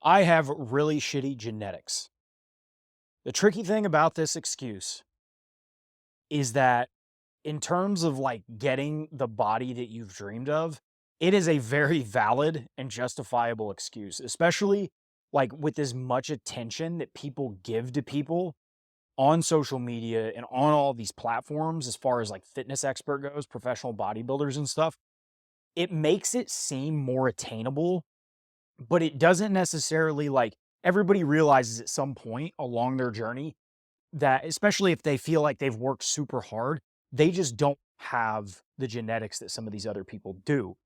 I have really shitty genetics. The tricky thing about this excuse is that in terms of like getting the body that you've dreamed of, it is a very valid and justifiable excuse, especially like with as much attention that people give to people on social media and on all these platforms as far as like fitness expert goes, professional bodybuilders and stuff. It makes it seem more attainable, but it doesn't necessarily like everybody realizes at some point along their journey that especially if they feel like they've worked super hard, they just don't have the genetics that some of these other people do.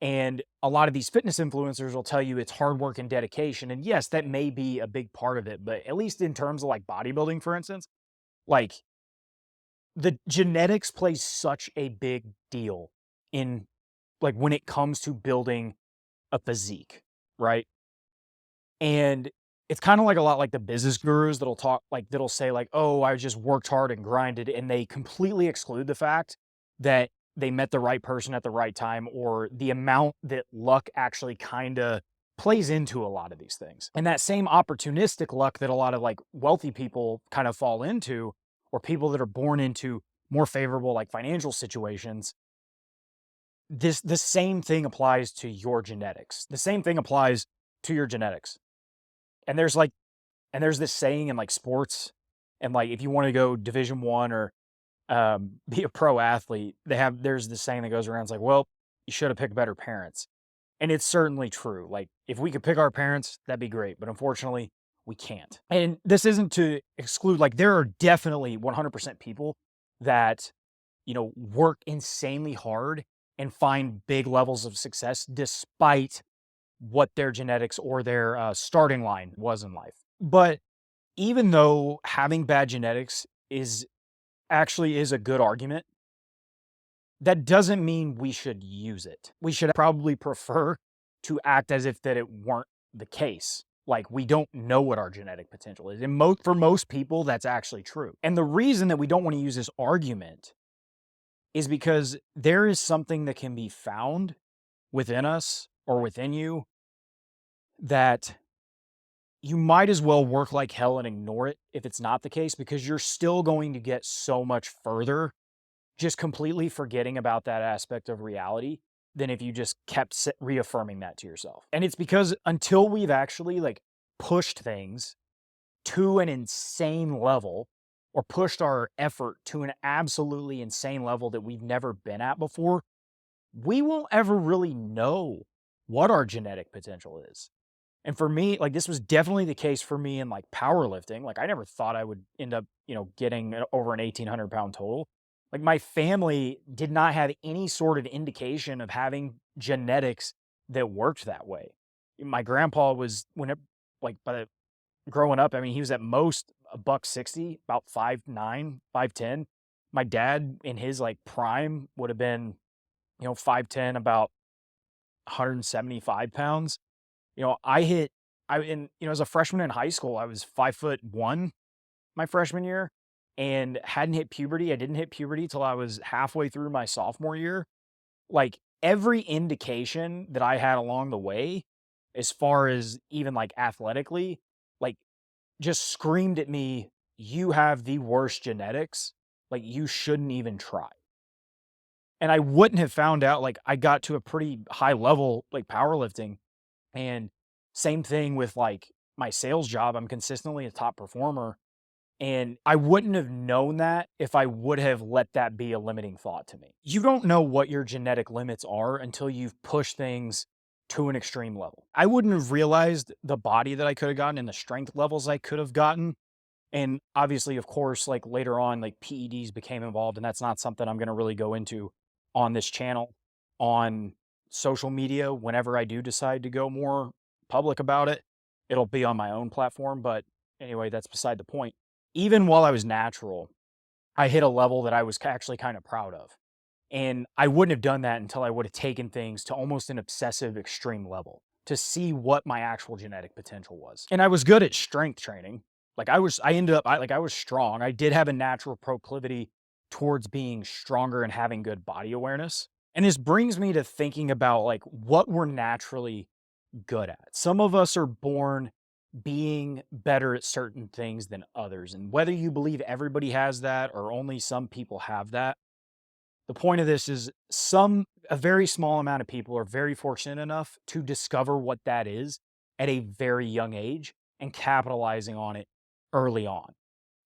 And a lot of these fitness influencers will tell you it's hard work and dedication. And yes, that may be a big part of it, but at least in terms of like bodybuilding, for instance, like the genetics plays such a big deal in like when it comes to building a physique, right? And it's kinda like a lot like the business gurus that'll talk like, that'll say like, "Oh, I just worked hard and grinded," and they completely exclude the fact that they met the right person at the right time or the amount that luck actually kinda plays into a lot of these things. And that same opportunistic luck that a lot of, like, wealthy people kind of fall into, or people that are born into more favorable, like, financial situations, the same thing applies to your genetics. The same thing applies to your genetics. And there's like and there's this saying in like sports and like if you want to go division 1 or be a pro athlete, there's this saying that goes around. It's like, well, you should have picked better parents. And it's certainly true. Like if we could pick our parents, that'd be great. But unfortunately, we can't. And this isn't to exclude, like there are definitely 100% people that, work insanely hard and find big levels of success despite what their genetics or their starting line was in life. But even though having bad genetics is a good argument, that doesn't mean we should use it. We should probably prefer to act as if that it weren't the case. Like we don't know what our genetic potential is. And for most people, that's actually true. And the reason that we don't want to use this argument is because there is something that can be found within us or within you that you might as well work like hell and ignore it if it's not the case, because you're still going to get so much further just completely forgetting about that aspect of reality than if you just kept reaffirming that to yourself. And it's because until we've actually like pushed things to an insane level or pushed our effort to an absolutely insane level that we've never been at before, we won't ever really know what our genetic potential is. And for me, like this was definitely the case for me in like powerlifting. Like I never thought I would end up, getting over an 1,800-pound total. Like my family did not have any sort of indication of having genetics that worked that way. My grandpa was like by the growing up, I mean, he was at most a buck 60, about 5'9", 5'10". My dad in his like prime would have been, 5'10", about 175 pounds. I hit I in as a freshman in high school, I was 5'1" my freshman year and hadn't hit puberty. I didn't hit puberty till I was halfway through my sophomore year. Like every indication that I had along the way, as far as even like athletically, like just screamed at me, you have the worst genetics. Like you shouldn't even try. And I wouldn't have found out, like I got to a pretty high level like powerlifting. And same thing with like my sales job. I'm consistently a top performer. And I wouldn't have known that if I would have let that be a limiting thought to me. You don't know what your genetic limits are until you've pushed things to an extreme level. I wouldn't have realized the body that I could have gotten and the strength levels I could have gotten. And obviously, of course, like later on, like PEDs became involved. And that's not something I'm going to really go into on this channel, on social media. Whenever I do decide to go more public about it, it'll be on my own platform. But anyway, that's beside the point. Even while I was natural, I hit a level that I was actually kind of proud of. And I wouldn't have done that until I would have taken things to almost an obsessive extreme level to see what my actual genetic potential was. And I was good at strength training. Like I was strong. I did have a natural proclivity towards being stronger and having good body awareness. And this brings me to thinking about like what we're naturally good at. Some of us are born being better at certain things than others. And whether you believe everybody has that or only some people have that, the point of this is a very small amount of people are very fortunate enough to discover what that is at a very young age and capitalizing on it early on.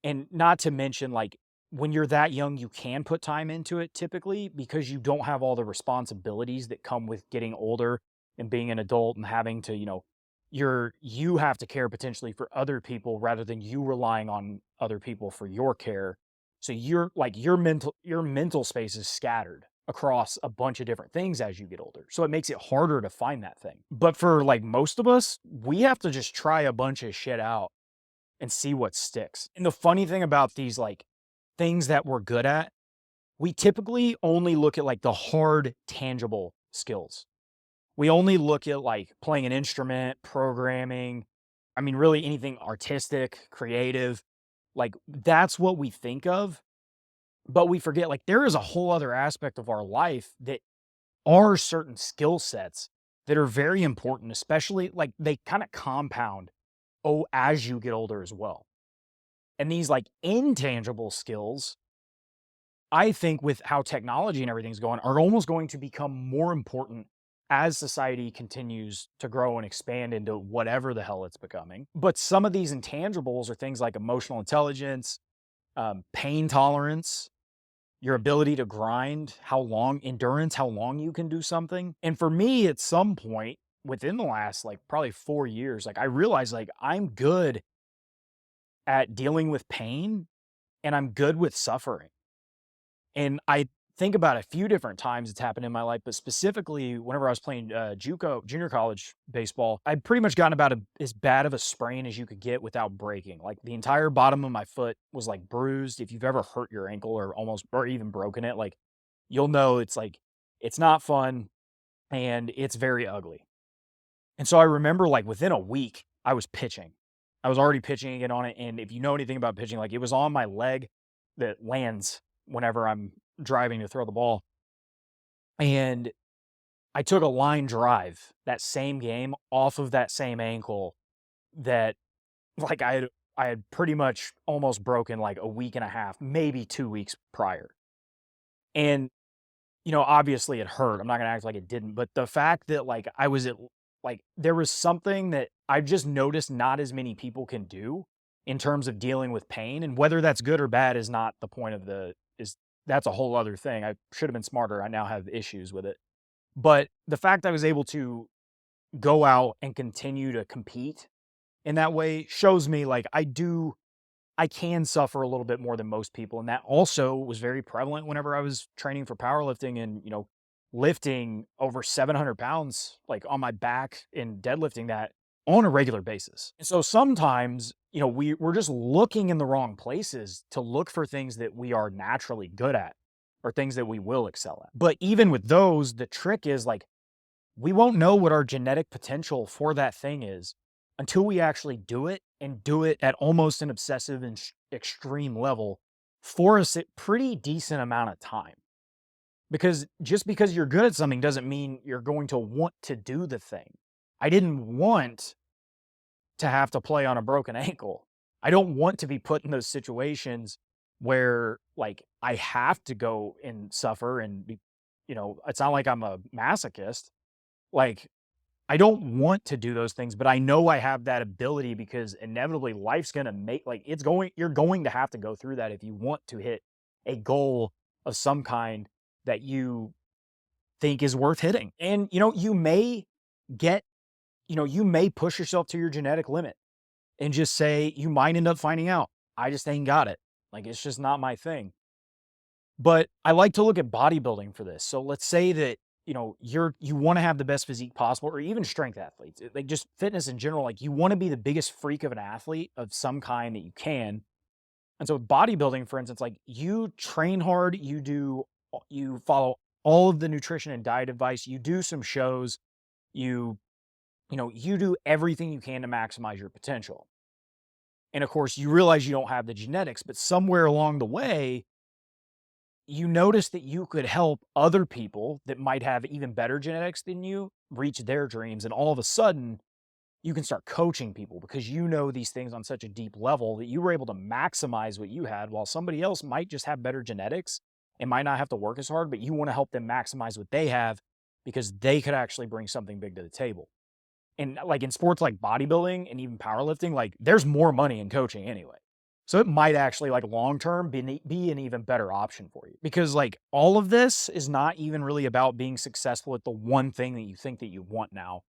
And not to mention, like, when you're that young, you can put time into it typically because you don't have all the responsibilities that come with getting older and being an adult and having to, you have to care potentially for other people rather than you relying on other people for your care. So you're like your mental space is scattered across a bunch of different things as you get older. So it makes it harder to find that thing. But for like most of us, we have to just try a bunch of shit out and see what sticks. And the funny thing about these like things that we're good at, we typically only look at like the hard, tangible skills. We only look at like playing an instrument, programming. I mean, really anything artistic, creative. Like that's what we think of. But we forget like there is a whole other aspect of our life that are certain skill sets that are very important, especially like they kind of compound as you get older as well. And these like intangible skills, I think with how technology and everything's going, are almost going to become more important as society continues to grow and expand into whatever the hell it's becoming. But some of these intangibles are things like emotional intelligence, pain tolerance, your ability to grind, endurance, how long you can do something. And for me, at some point within the last like probably 4 years, like I realized like I'm good at dealing with pain and I'm good with suffering. And I think about a few different times it's happened in my life, but specifically whenever I was playing JUCO, junior college baseball, I'd pretty much gotten about as bad of a sprain as you could get without breaking. Like the entire bottom of my foot was like bruised. If you've ever hurt your ankle or even broken it, like you'll know it's like, it's not fun and it's very ugly. And so I remember like within a week, I was pitching. I was already pitching again on it. And if you know anything about pitching, like it was on my leg that lands whenever I'm driving to throw the ball. And I took a line drive that same game off of that same ankle that like I had pretty much almost broken like a week and a half, maybe 2 weeks prior. And obviously it hurt. I'm not gonna act like it didn't, but the fact that like I was at like there was something that I've just noticed not as many people can do in terms of dealing with pain, and whether that's good or bad is not the point of the is that's a whole other thing. I should have been smarter. I now have issues with it. But the fact I was able to go out and continue to compete in that way shows me like I can suffer a little bit more than most people. And that also was very prevalent whenever I was training for powerlifting and, lifting over 700 pounds, like on my back and deadlifting that on a regular basis. And so sometimes, we're just looking in the wrong places to look for things that we are naturally good at or things that we will excel at. But even with those, the trick is like, we won't know what our genetic potential for that thing is until we actually do it and do it at almost an obsessive and extreme level for a pretty decent amount of time. Because just because you're good at something doesn't mean you're going to want to do the thing. I didn't want to have to play on a broken ankle. I don't want to be put in those situations where like I have to go and suffer and be, it's not like I'm a masochist. Like I don't want to do those things, but I know I have that ability because inevitably life's going to you're going to have to go through that if you want to hit a goal of some kind that you think is worth hitting. And, get, you may push yourself to your genetic limit and just say, you might end up finding out, I just ain't got it. Like, it's just not my thing. But I like to look at bodybuilding for this. So let's say that, you want to have the best physique possible, or even strength athletes, like just fitness in general. Like you want to be the biggest freak of an athlete of some kind that you can. And so with bodybuilding, for instance, like you train hard, you follow all of the nutrition and diet advice, you do some shows, you, you do everything you can to maximize your potential. And of course, you realize you don't have the genetics, but somewhere along the way, you notice that you could help other people that might have even better genetics than you reach their dreams. And all of a sudden, you can start coaching people because you know these things on such a deep level that you were able to maximize what you had while somebody else might just have better genetics and might not have to work as hard, but you want to help them maximize what they have because they could actually bring something big to the table. And like in sports like bodybuilding and even powerlifting, like there's more money in coaching anyway. So it might actually like long term be an even better option for you because like all of this is not even really about being successful at the one thing that you think that you want now.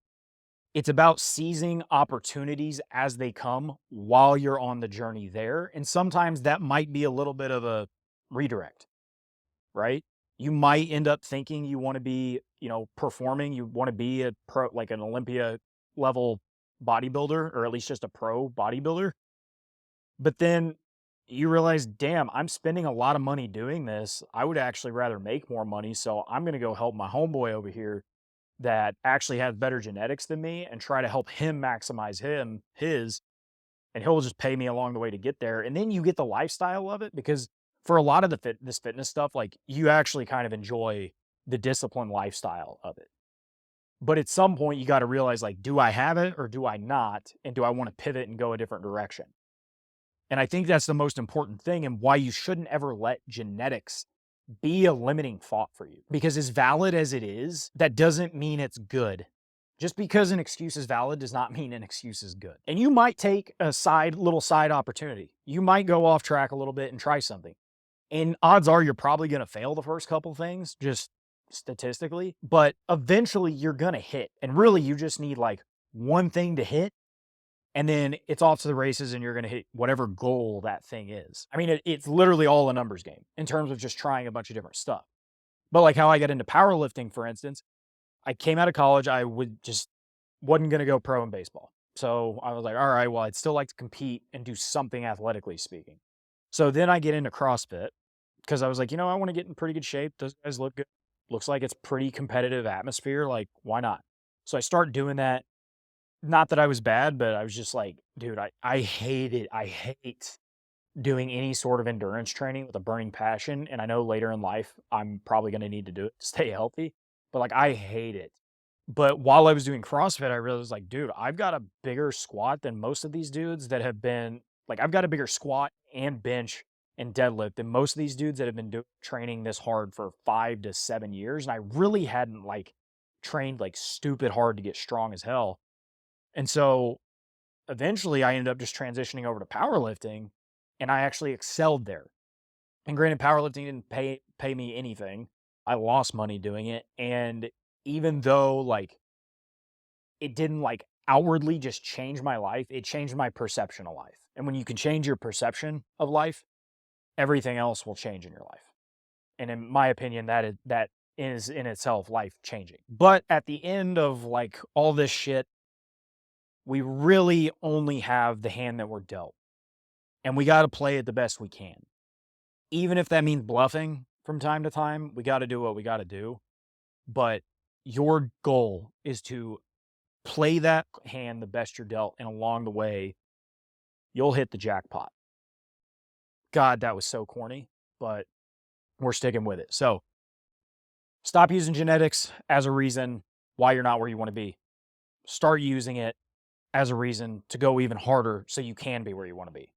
It's about seizing opportunities as they come while you're on the journey there. And sometimes that might be a little bit of a redirect, right? You might end up thinking you want to be, performing, you want to be a pro, like an Olympia level bodybuilder, or at least just a pro bodybuilder. But then you realize, damn, I'm spending a lot of money doing this. I would actually rather make more money. So I'm going to go help my homeboy over here that actually has better genetics than me and try to help him maximize his, and he'll just pay me along the way to get there. And then you get the lifestyle of it because for a lot of this fitness stuff, like you actually kind of enjoy the disciplined lifestyle of it. But at some point you got to realize like, do I have it or do I not? And do I want to pivot and go a different direction? And I think that's the most important thing and why you shouldn't ever let genetics be a limiting thought for you. Because as valid as it is, that doesn't mean it's good. Just because an excuse is valid does not mean an excuse is good. And you might take a little side opportunity. You might go off track a little bit and try something. And odds are you're probably going to fail the first couple things, just statistically, but eventually you're going to hit. And really, you just need like one thing to hit. And then it's off to the races and you're going to hit whatever goal that thing is. I mean, it's literally all a numbers game in terms of just trying a bunch of different stuff. But like how I got into powerlifting, for instance, I came out of college, I wasn't going to go pro in baseball. So I was like, all right, well, I'd still like to compete and do something athletically speaking. So then I get into CrossFit because I was like, I want to get in pretty good shape. Those guys look good. Looks like it's pretty competitive atmosphere. Like, why not? So I start doing that. Not that I was bad, but I was just like, dude, I hate it. I hate doing any sort of endurance training with a burning passion. And I know later in life, I'm probably going to need to do it to stay healthy, but like, I hate it. But while I was doing CrossFit, I realized like, dude, I've got a bigger squat than most of these dudes that have been like, I've got a bigger squat and bench and deadlift than most of these dudes that have been training this hard for 5 to 7 years. And I really hadn't like trained like stupid hard to get strong as hell. And so eventually I ended up just transitioning over to powerlifting and I actually excelled there. And granted, powerlifting didn't pay me anything. I lost money doing it. And even though like it didn't like outwardly just change my life, it changed my perception of life. And when you can change your perception of life, everything else will change in your life. And in my opinion, that is in itself life changing. But at the end of like all this shit, we really only have the hand that we're dealt. And we got to play it the best we can. Even if that means bluffing from time to time, we got to do what we got to do. But your goal is to play that hand the best you're dealt. And along the way, you'll hit the jackpot. God, that was so corny, but we're sticking with it. So stop using genetics as a reason why you're not where you want to be. Start using it as a reason to go even harder so you can be where you want to be.